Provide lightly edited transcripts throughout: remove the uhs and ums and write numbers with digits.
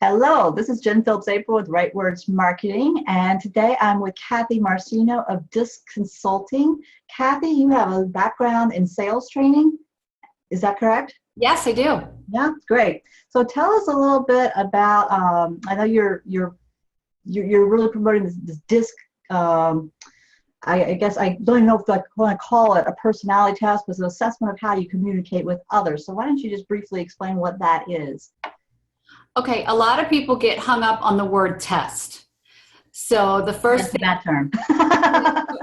Hello, this is Jen Phillips April with Right Words Marketing, and today I'm with Kathy Marcino of Disc Consulting. Kathy, you have a background in sales training, is that correct? Yes, I do. Yeah, great. So tell us a little bit about. I know you're really promoting this disc. Um, I guess I don't even know if I want to call it a personality test, but it's an assessment of how you communicate with others. So why don't you just briefly explain what that is? Okay, a lot of people get hung up on the word test. So the first Yes, thing, that term.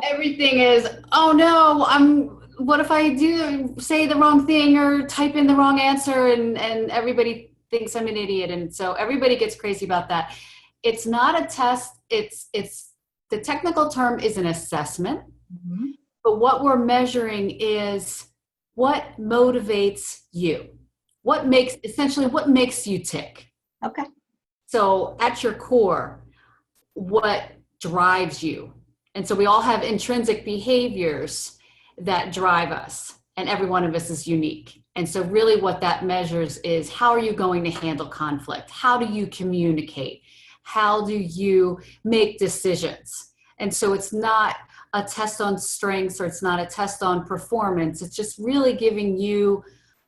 everything is, oh no, what if I do say the wrong thing or type in the wrong answer and everybody thinks I'm an idiot. And so everybody gets crazy about that. It's not a test. It's the technical term is an assessment, Mhm. but what we're measuring is what motivates you. What makes you tick? Okay. So at your core, what drives you? And so we all have intrinsic behaviors that drive us, and every one of us is unique. And so really what that measures is, how are you going to handle conflict? How do you communicate? How do you make decisions? And so it's not a test on strengths, or it's not a test on performance. It's just really giving you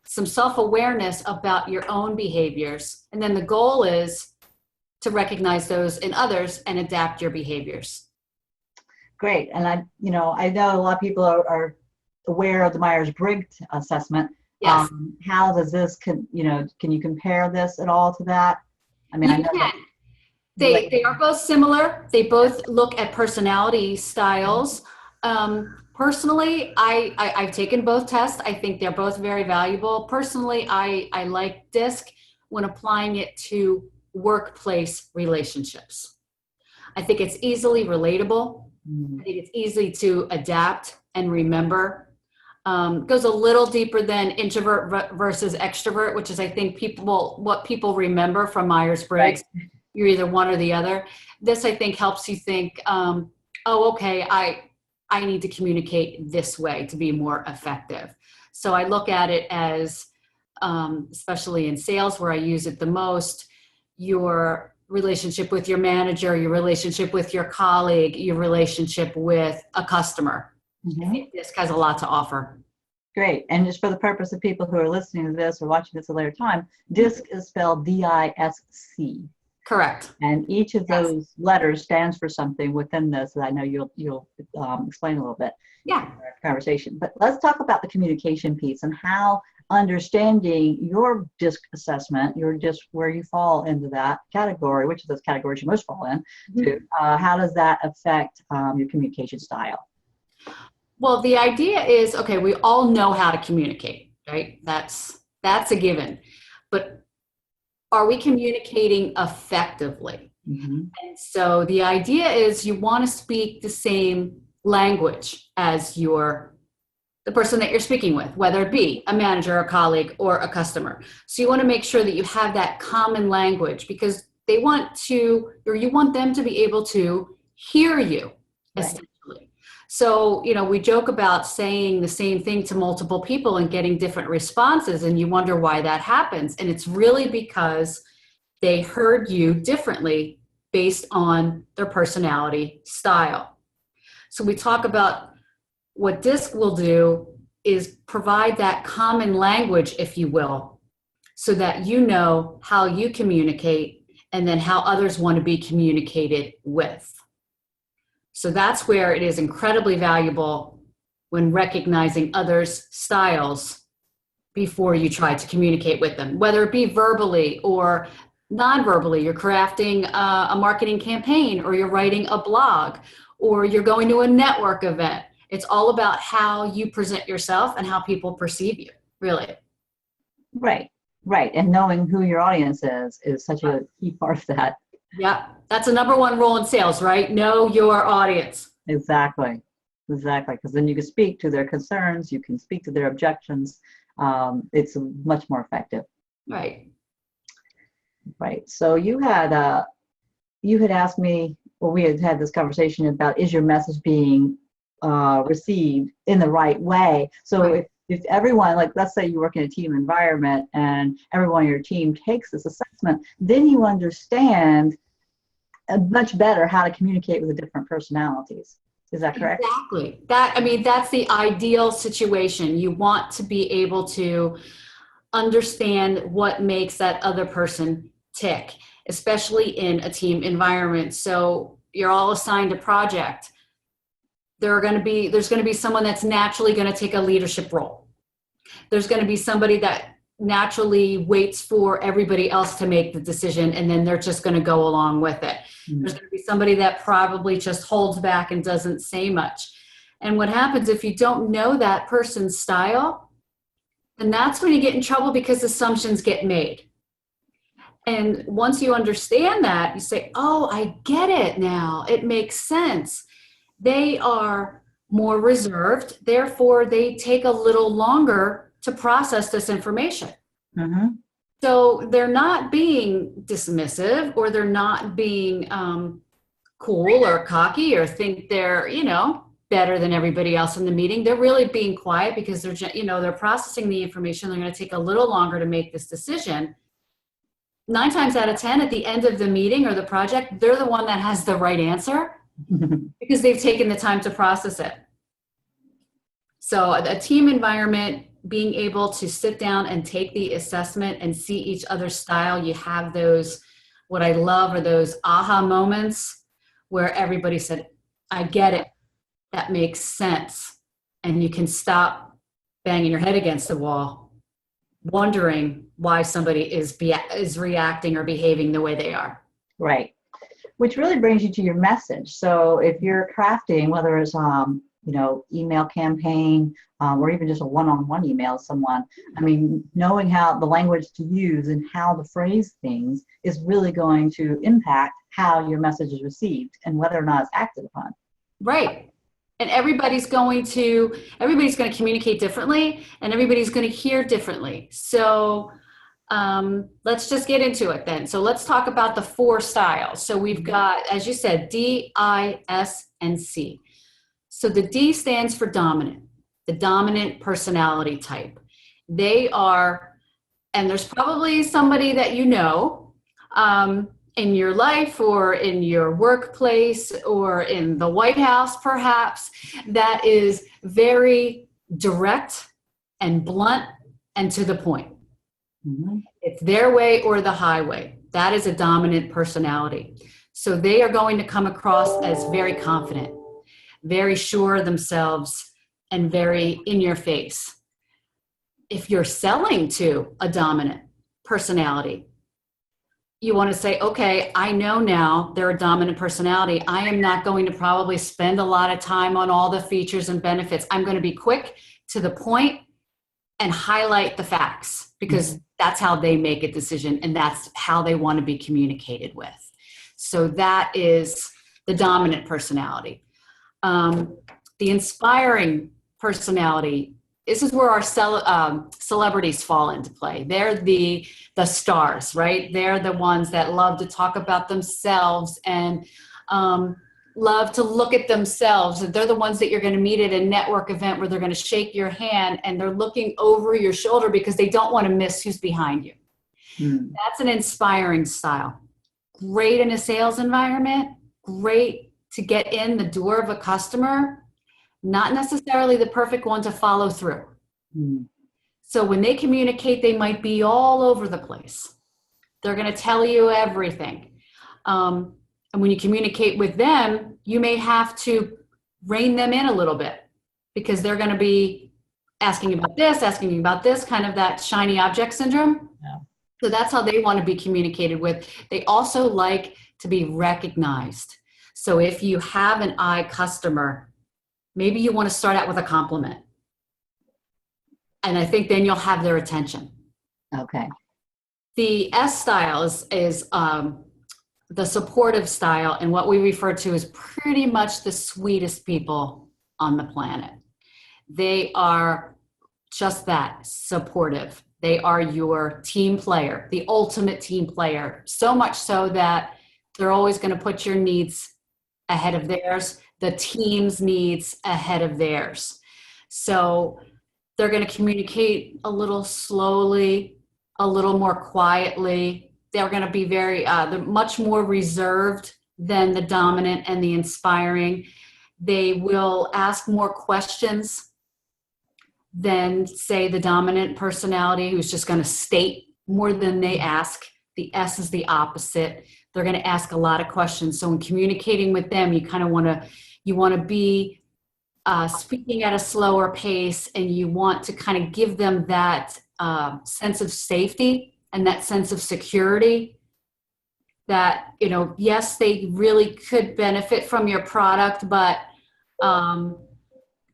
some self-awareness about your own behaviors. And then the goal is to recognize those in others and adapt your behaviors. Great. And I know a lot of people are aware of the Myers-Briggs assessment. Yes, How does this, can you compare this at all to that? I mean, I you know can. that They are both similar. They both look at personality styles. Personally, I've taken both tests. I think they're both very valuable. Personally, I like DISC when applying it to workplace relationships. I think it's easily relatable. I Mm, think it's easy to adapt and remember. Goes a little deeper than introvert versus extrovert, which is, I think, what people remember from right. Myers-Briggs. You're either one or the other. This, I think, helps you think, oh, okay, I need to communicate this way to be more effective. So I look at it as, especially in sales where I use it the most, your relationship with your manager, your relationship with your colleague, your relationship with a customer. I Hmm. think this has a lot to offer. Great. And just for the purpose of people who are listening to this or watching this at a later time, DISC is spelled DISC. Correct. And each of Yes. those letters stands for something within this that I know you'll explain a little bit in Yeah. our conversation. But let's talk about the communication piece and how understanding your DISC assessment, your DISC, where you fall into that category, which of those categories you most fall in, to Mhm. how does that affect your communication style? Well, the idea is, okay, we all know how to communicate, right? That's a given. But are we communicating effectively? Hmm. And so the idea is you want to speak the same language as the person that you're speaking with, whether it be a manager, a colleague, or a customer. So you want to make sure that you have that common language, because they want to, or you want them to be able to hear you, Right. essentially. So, we joke about saying the same thing to multiple people and getting different responses, and you wonder why that happens. And it's really because they heard you differently based on their personality style. So we talk about what DISC will do is provide that common language, if you will, so that you know how you communicate and then how others want to be communicated with. So that's where it is incredibly valuable when recognizing others' styles before you try to communicate with them, whether it be verbally or non-verbally. You're crafting a marketing campaign, or you're writing a blog, or you're going to a network event. It's all about how you present yourself and how people perceive you, really. Right. Right. And knowing who your audience is such a key part of that. Yeah, that's the number one rule in sales, right? Know your audience. Exactly. Exactly. Because then you can speak to their concerns, you can speak to their objections. It's much more effective. Right. Right. So you had asked me, well, we had had this conversation about, is your message being received in the right way? So Right. if if everyone, like, let's say you work in a team environment and everyone on your team takes this assessment, then you understand much better how to communicate with the different personalities. Is that correct? Exactly. I mean, that's the ideal situation. You want to be able to understand what makes that other person tick, especially in a team environment. So you're all assigned a project. There's going to be someone that's naturally going to take a leadership role. There's going to be somebody that naturally waits for everybody else to make the decision, and then they're just going to go along with it. Mm-hmm. There's going to be somebody that probably just holds back and doesn't say much. And what happens if you don't know that person's style, then that's when you get in trouble, because assumptions get made. And once you understand that, you say, oh, I get it now. It makes sense. They are more reserved. Therefore, they take a little longer to process this information. Mm-hmm. So they're not being dismissive, or they're not being cool or cocky, or think they're, better than everybody else in the meeting. They're really being quiet because they're processing the information. They're going to take a little longer to make this decision. 9 times out of 10, at the end of the meeting or the project, they're the one that has the right answer because they've taken the time to process it. So a team environment, being able to sit down and take the assessment and see each other's style, you have those, what I love are those aha moments where everybody said, I get it. That makes sense. And you can stop banging your head against the wall, wondering why somebody is reacting or behaving the way they are. Right. Which really brings you to your message. So if you're crafting, whether it's email campaign, or even just a one-on-one email with someone, I mean, knowing how the language to use and how to phrase things is really going to impact how your message is received and whether or not it's acted upon. Right. And everybody's going to communicate differently, and everybody's going to hear differently. So let's just get into it then. So let's talk about the 4 styles. So we've got, as you said, D, I, S, and C. So the D stands for dominant, the dominant personality type. They are, and there's probably somebody that in your life or in your workplace or in the White House perhaps, that is very direct and blunt and to the point. Mm-hmm. It's their way or the highway. That is a dominant personality. So they are going to come across as very confident, very sure of themselves, and very in your face. If you're selling to a dominant personality, you want to say, okay, I know now they're a dominant personality. I am not going to probably spend a lot of time on all the features and benefits. I'm going to be quick, to the point, and highlight the facts, because that's how they make a decision and that's how they want to be communicated with. So that is the dominant personality. The inspiring personality, this is where our celebrities fall into play. They're the stars, right? They're the ones that love to talk about themselves and love to look at themselves. They're the ones that you're going to meet at a network event where they're going to shake your hand and they're looking over your shoulder because they don't want to miss who's behind you. That's an inspiring style. Great in a sales environment, great to get in the door of a customer, not necessarily the perfect one to follow through. So when they communicate, they might be all over the place. They're going to tell you everything. And when you communicate with them, you may have to rein them in a little bit, because they're going to be asking about this, kind of that shiny object syndrome. Yeah. So that's how they want to be communicated with. They also like to be recognized. So if you have an I customer, maybe you want to start out with a compliment. And I think then you'll have their attention. Okay. The S style is the supportive style, and what we refer to as pretty much the sweetest people on the planet. They are just that, supportive. They are your team player, the ultimate team player, so much so that they're always going to put your needs ahead of theirs, the team's needs ahead of theirs. So They're going to communicate a little slowly, a little more quietly. They're going to be they're much more reserved than the dominant and the inspiring. They will ask more questions than, say, the dominant personality, who's just going to state more than they ask. The S is the opposite. They're going to ask a lot of questions. So in communicating with them, you kind of want to be speaking at a slower pace, and you want to kind of give them that sense of safety and that sense of security that, yes, they really could benefit from your product, but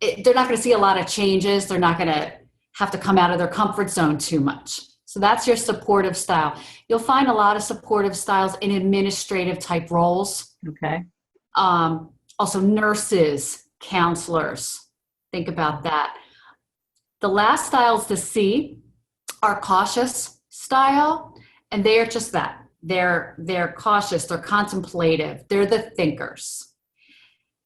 they're not going to see a lot of changes. They're not going to have to come out of their comfort zone too much. So that's your supportive style. You'll find a lot of supportive styles in administrative type roles. Okay. Also nurses, counselors. Think about that. The last styles to see are cautious style, and they are just that. They're cautious, they're contemplative, they're the thinkers.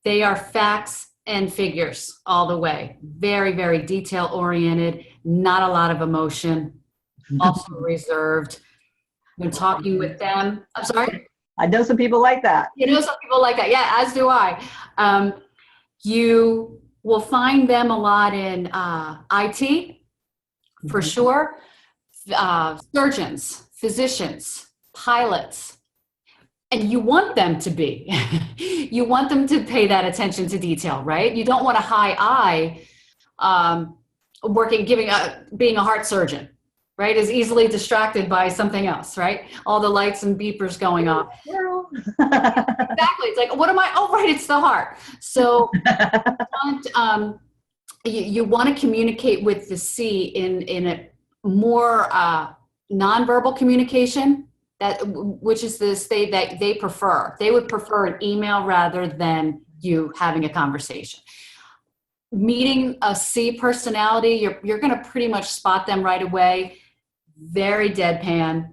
They are facts and figures all the way. Very, very detail oriented, not a lot of emotion, also reserved. When talking with them, I'm sorry? I know some people like that. Some people like that. Yeah, as do I. You will find them a lot in IT, for sure. Surgeons, physicians, pilots. And you want them to be. You want them to pay that attention to detail, right? You don't want a high eye being a heart surgeon, right? Is easily distracted by something else, right? All the lights and beepers going off. Exactly. It's like, what am I? Oh, right, it's the heart. So you want to communicate with the C in a more nonverbal communication, which is the state that they prefer. They would prefer an email rather than you having a conversation. Meeting a C personality, you're going to pretty much spot them right away. Very deadpan,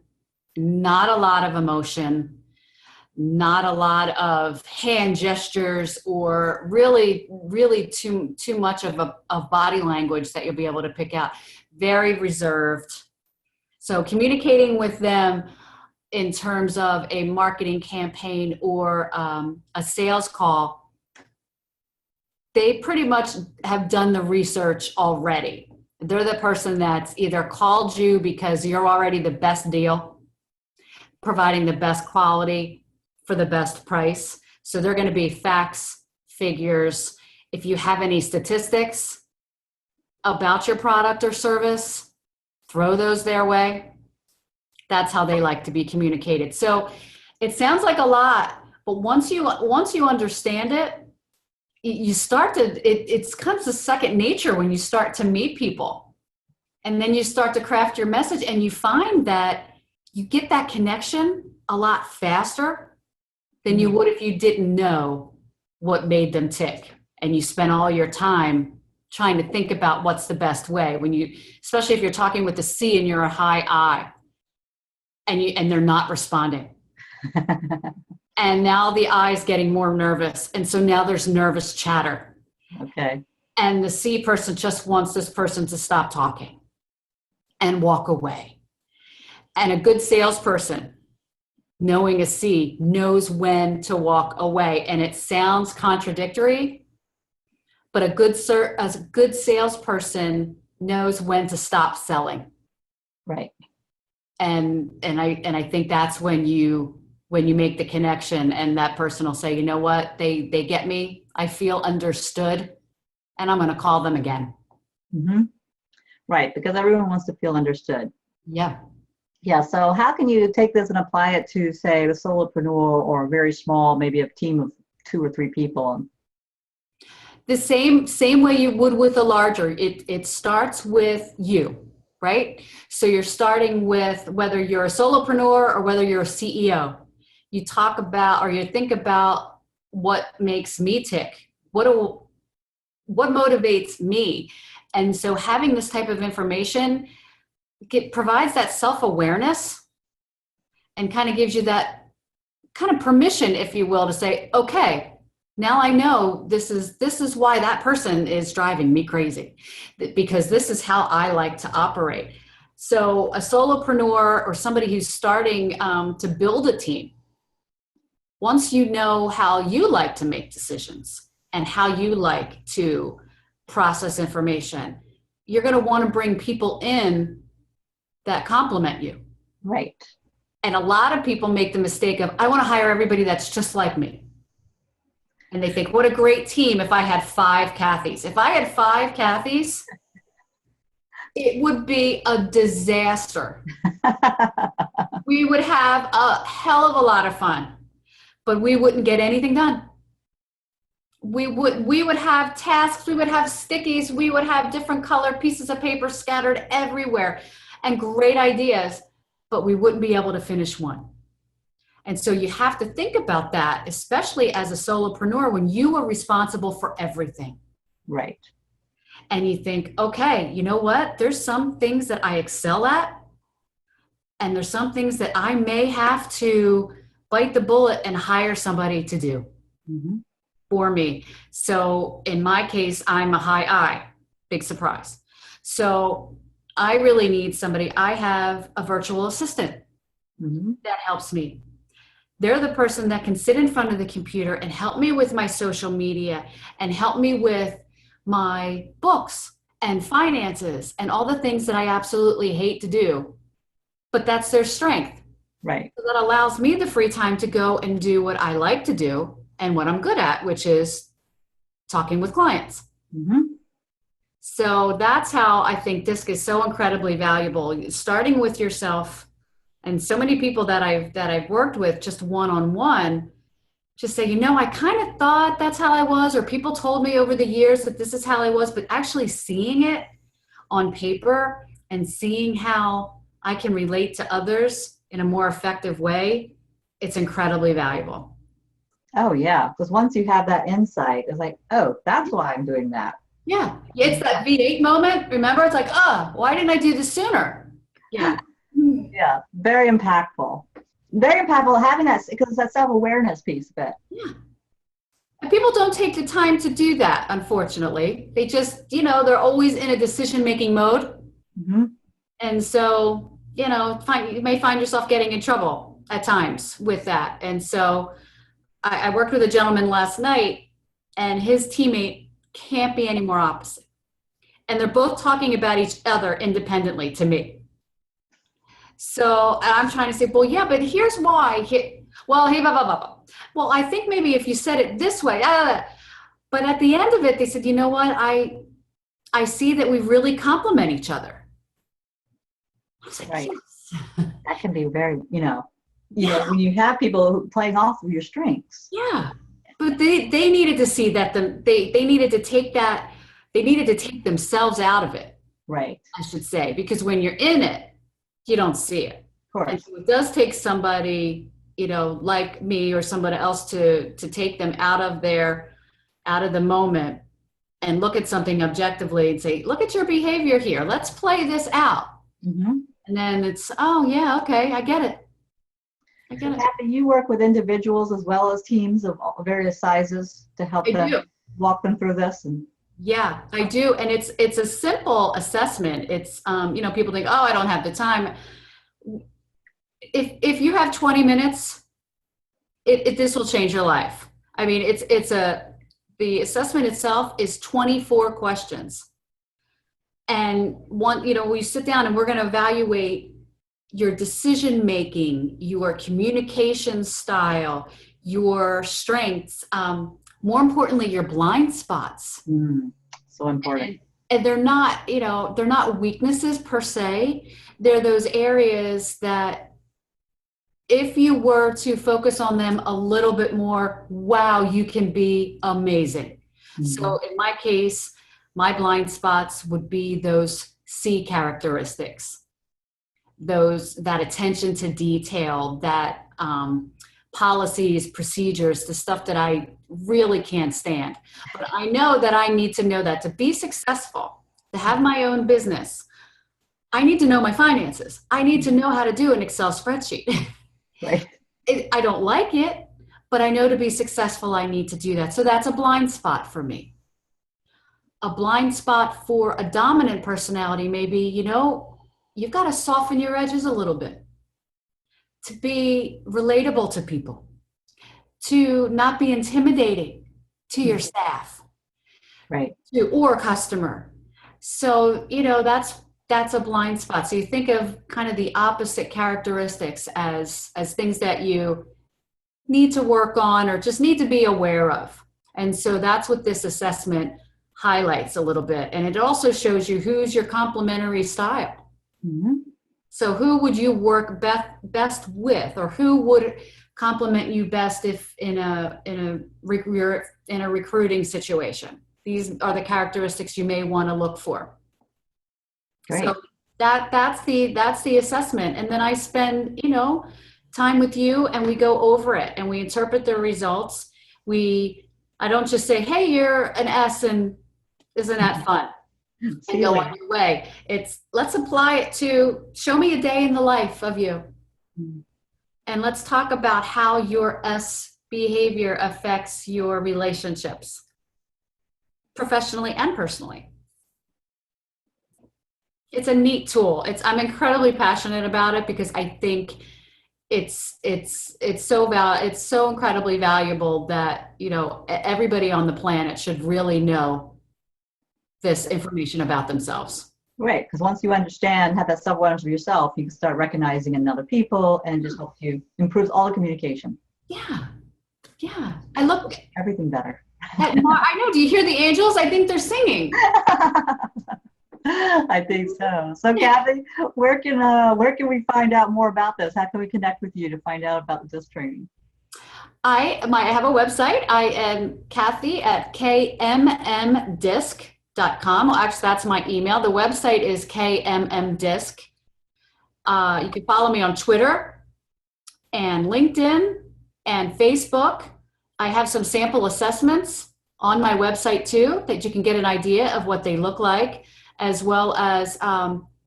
not a lot of emotion, not a lot of hand gestures, or really, really too much of body language that you'll be able to pick out. Very reserved. So communicating with them in terms of a marketing campaign or a sales call, they pretty much have done the research already. They're the person that's either called you because you're already the best deal, providing the best quality for the best price. So they're going to be facts, figures. If you have any statistics about your product or service, throw those their way. That's how they like to be communicated. So it sounds like a lot, but once you understand it, you start to, it comes to second nature when you start to meet people. And then you start to craft your message, and you find that you get that connection a lot faster than you would if you didn't know what made them tick. And you spent all your time trying to think about what's the best way, especially if you're talking with the C and you're a high I, and they're not responding. And now the I is getting more nervous. And so now there's nervous chatter. Okay. And the C person just wants this person to stop talking and walk away. And a good salesperson, knowing a C, knows when to walk away. And it sounds contradictory, but a good salesperson knows when to stop selling. Right. And I think that's when you make the connection, and that person will say, you know what, they get me. I feel understood, and I'm going to call them again. Mm-hmm. Right, because everyone wants to feel understood. Yeah. Yeah. So how can you take this and apply it to, say, the solopreneur or a very small, maybe a team of 2 or 3 people? The same way you would with a larger. It starts with you. Right? So you're starting with whether you're a solopreneur or whether you're a CEO. You talk about, or you think about, what makes me tick? What motivates me? And so having this type of information provides that self-awareness and kind of gives you that kind of permission, if you will, to say, okay, Now I know this is why that person is driving me crazy, because this is how I like to operate. So a solopreneur or somebody who's starting to build a team, once you know how you like to make decisions and how you like to process information, you're going to want to bring people in that complement you. Right. And a lot of people make the mistake of, I want to hire everybody that's just like me. And they think, what a great team if I had 5 Kathys. If I had 5 Kathys, it would be a disaster. We would have a hell of a lot of fun, but we wouldn't get anything done. We would have tasks, we would have stickies, we would have different colored pieces of paper scattered everywhere and great ideas, but we wouldn't be able to finish one. And so you have to think about that, especially as a solopreneur, when you are responsible for everything. Right. And you think, okay, you know what? There's some things that I excel at, and there's some things that I may have to bite the bullet and hire somebody to do for me. So in my case, I'm a high I, big surprise. So I really need somebody. I have a virtual assistant that helps me. They're the person that can sit in front of the computer and help me with my social media and help me with my books and finances and all the things that I absolutely hate to do, but that's their strength. Right. So that allows me the free time to go and do what I like to do and what I'm good at, which is talking with clients. So that's how I think DISC is so incredibly valuable, starting with yourself. And so many people that I've worked with just one-on-one just say, you know, I kind of thought that's how I was, or people told me over the years that this is how I was, but actually seeing it on paper and seeing how I can relate to others in a more effective way, it's incredibly valuable. Oh, yeah. Because once you have that insight, it's like, oh, that's why I'm doing that. Yeah. It's that V8 moment. Remember, it's like, why didn't I do this sooner? Yeah. Yeah. Very impactful. Very impactful having that, because it's that self-awareness piece of it. Yeah. And people don't take the time to do that, unfortunately. They just, they're always in a decision-making mode. And so, you may find yourself getting in trouble at times with that. And so I worked with a gentleman last night, and his teammate can't be any more opposite. And they're both talking about each other independently to me. So I'm trying to say, well, yeah, but here's why. Hey, blah, blah, blah. Well, I think maybe if you said it this way, but at the end of it, they said, you know what? I see that we really complement each other. I was like, right. Yes. That can be very, when you have people playing off of your strengths. Yeah. But they needed to see that they needed to take that, they needed to take themselves out of it. Right. I should say, because when you're in it, you don't see it. Of course. And so it does take somebody, like me or somebody else to take them out of the moment and look at something objectively and say, look at your behavior here. Let's play this out. And then it's, oh yeah, okay, I get it. Kathy, you work with individuals as well as teams of various sizes to help them walk them through this. And yeah, I do. And it's a simple assessment. It's, people think, oh, I don't have the time. If you have 20 minutes, this will change your life. I mean, the assessment itself is 24 questions. And we sit down and we're going to evaluate your decision-making, your communication style, your strengths, more importantly, your blind spots. So important. And they're not weaknesses per se. They're those areas that if you were to focus on them a little bit more, wow, you can be amazing. So in my case, my blind spots would be those C characteristics. That attention to detail, that policies, procedures, the stuff that I really can't stand. But I know that I need to know that to be successful, to have my own business, I need to know my finances. I need to know how to do an Excel spreadsheet. Right. I don't like it, but I know to be successful, I need to do that. So that's a blind spot for me. A blind spot for a dominant personality may be, you've got to soften your edges a little bit to be relatable to people, to not be intimidating to your staff, Right. or customer. So, that's a blind spot. So you think of kind of the opposite characteristics as things that you need to work on or just need to be aware of. And so that's what this assessment highlights a little bit. And it also shows you who's your complementary style. Mm-hmm. So who would you work best with, or who would complement you best if you're in a recruiting situation? These are the characteristics you may want to look for. Great. So that's the assessment. And then I spend, time with you, and we go over it and we interpret the results. I don't just say, hey, you're an S and isn't that fun? And go on your way. It's let's apply it to show me a day in the life of you. Mm-hmm. And let's talk about how your S behavior affects your relationships, professionally and personally. It's a neat tool. I'm incredibly passionate about it because I think it's so incredibly valuable that, everybody on the planet should really know this information about themselves. Right, because once you understand, have that self-awareness of yourself, you can start recognizing in other people, and just helps you improve all the communication. Yeah. I look everything better. I know. Do you hear the angels? I think they're singing. I think so. So, Kathy, where can we find out more about this? How can we connect with you to find out about the DISC training? I have a website. I am Kathy at kmmdisc.com. Well, actually, that's my email. The website is kmmdisc. You can follow me on Twitter and LinkedIn and Facebook. I have some sample assessments on my website too, that you can get an idea of what they look like, as well as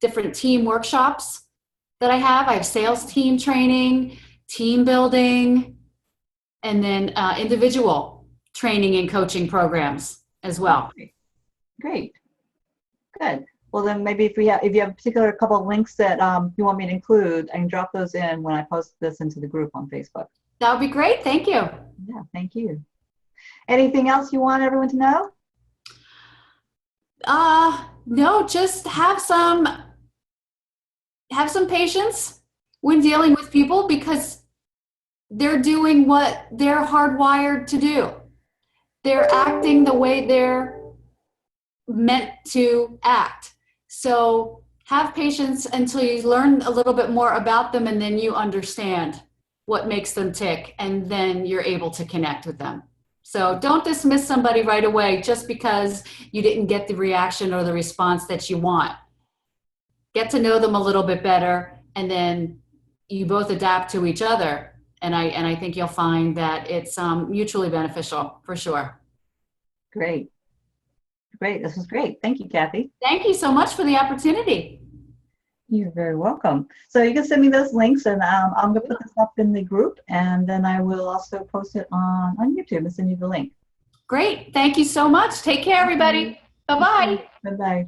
different team workshops that I have. I have sales team training, team building, and then individual training and coaching programs as well. Great. Good. Well, then maybe if you have a particular couple of links that you want me to include, I can drop those in when I post this into the group on Facebook. That would be great. Thank you. Yeah, thank you. Anything else you want everyone to know? No, just have some patience when dealing with people, because they're doing what they're hardwired to do. They're acting the way they're meant to act. So have patience until you learn a little bit more about them, and then you understand what makes them tick, and then you're able to connect with them. So don't dismiss somebody right away just because you didn't get the reaction or the response that you want. Get to know them a little bit better, and then you both adapt to each other. And I think you'll find that it's mutually beneficial for sure. Great. This was great. Thank you, Kathy. Thank you so much for the opportunity. You're very welcome. So you can send me those links, and I'm going to put this up in the group, and then I will also post it on YouTube and send you the link. Great. Thank you so much. Take care, everybody. Bye-bye. Bye-bye.